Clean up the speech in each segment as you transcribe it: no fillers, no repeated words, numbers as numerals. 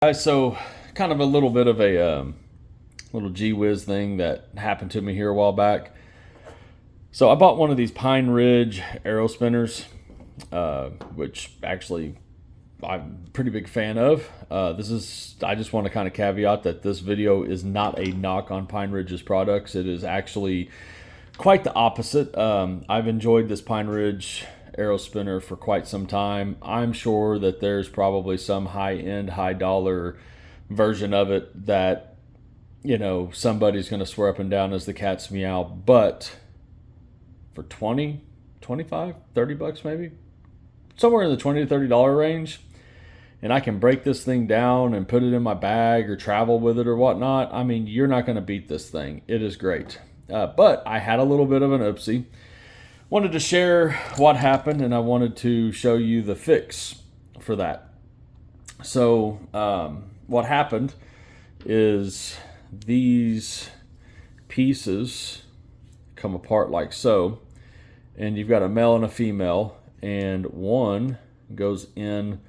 Guys, so kind of a little bit of a little gee whiz thing that happened to me here a while back. So I bought one of these Pine Ridge arrow spinners, which actually I'm a pretty big fan of. I just want to kind of caveat that this video is not a knock on Pine Ridge's products. It is actually quite the opposite. I've enjoyed this Pine Ridge arrow spinner for quite some time. I'm sure that there's probably some high-end, high-dollar version of it that, somebody's going to swear up and down as the cat's meow. But for 20, 25, 30 bucks maybe, somewhere in the $20 to $30 range, and I can break this thing down and put it in my bag or travel with it or whatnot, I mean, you're not going to beat this thing. It is great. But I had a little bit of an oopsie. Wanted to share what happened, and I wanted to show you the fix for that. So what happened is these pieces come apart like so, and you've got a male and a female, and one goes in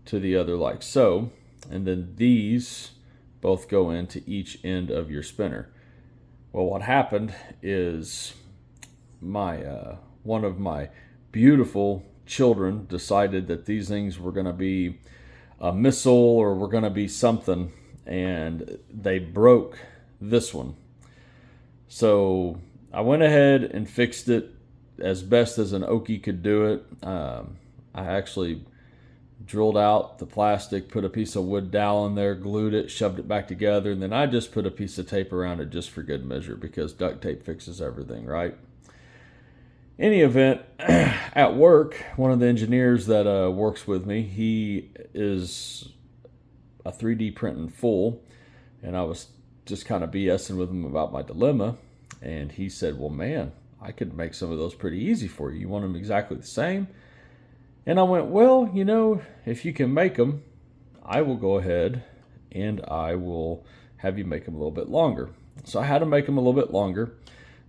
to the other like so, and then these both go into each end of your spinner. Well, what happened is one of my beautiful children decided that these things were going to be a missile or were going to be something, and they broke this one. So I went ahead and fixed it as best as an Okie could do it. I actually drilled out the plastic, put a piece of wood dowel in there, glued it, shoved it back together, and then I just put a piece of tape around it just for good measure, because duct tape fixes everything, right? Any event, at work, one of the engineers that works with me, he is a 3D printing fool, and I was just kind of BSing with him about my dilemma, and he said, well, man, I could make some of those pretty easy for you. You want them exactly the same? And I went, well, if you can make them, I will go ahead and I will have you make them a little bit longer. So I had to make them a little bit longer.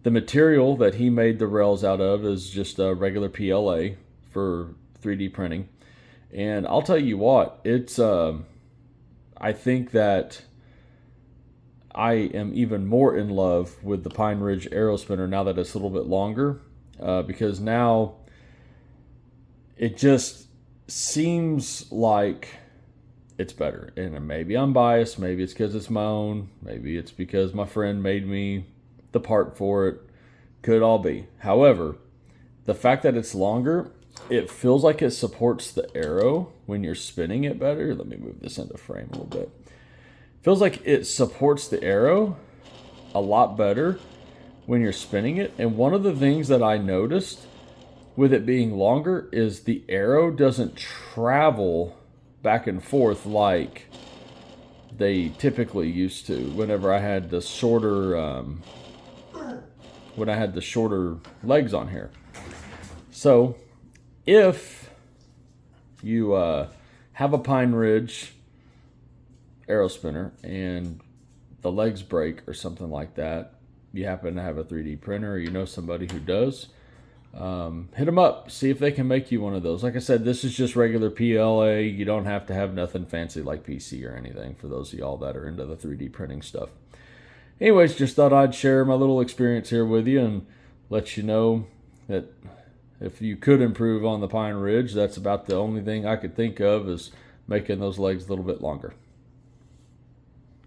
The material that he made the rails out of is just a regular PLA for 3D printing. And I'll tell you what, it's, I think that I am even more in love with the Pine Ridge arrow spinner now that it's a little bit longer, because now it just seems like it's better. And maybe I'm biased, maybe it's because it's my own, maybe it's because my friend made me the part for it, could all be. However, the fact that it's longer, it feels like it supports the arrow when you're spinning it better. Let me move this into frame a little bit. Feels like it supports the arrow a lot better when you're spinning it. And one of the things that I noticed with it being longer is the arrow doesn't travel back and forth like they typically used to whenever I had the shorter legs on here. So if you have a Pine Ridge arrow spinner and the legs break or something like that, you happen to have a 3D printer or you know somebody who does, hit them up, see if they can make you one of those. Like I said, this is just regular PLA. You don't have to have nothing fancy like PC or anything for those of y'all that are into the 3D printing stuff. Anyways, just thought I'd share my little experience here with you and let you know that if you could improve on the Pine Ridge, that's about the only thing I could think of is making those legs a little bit longer.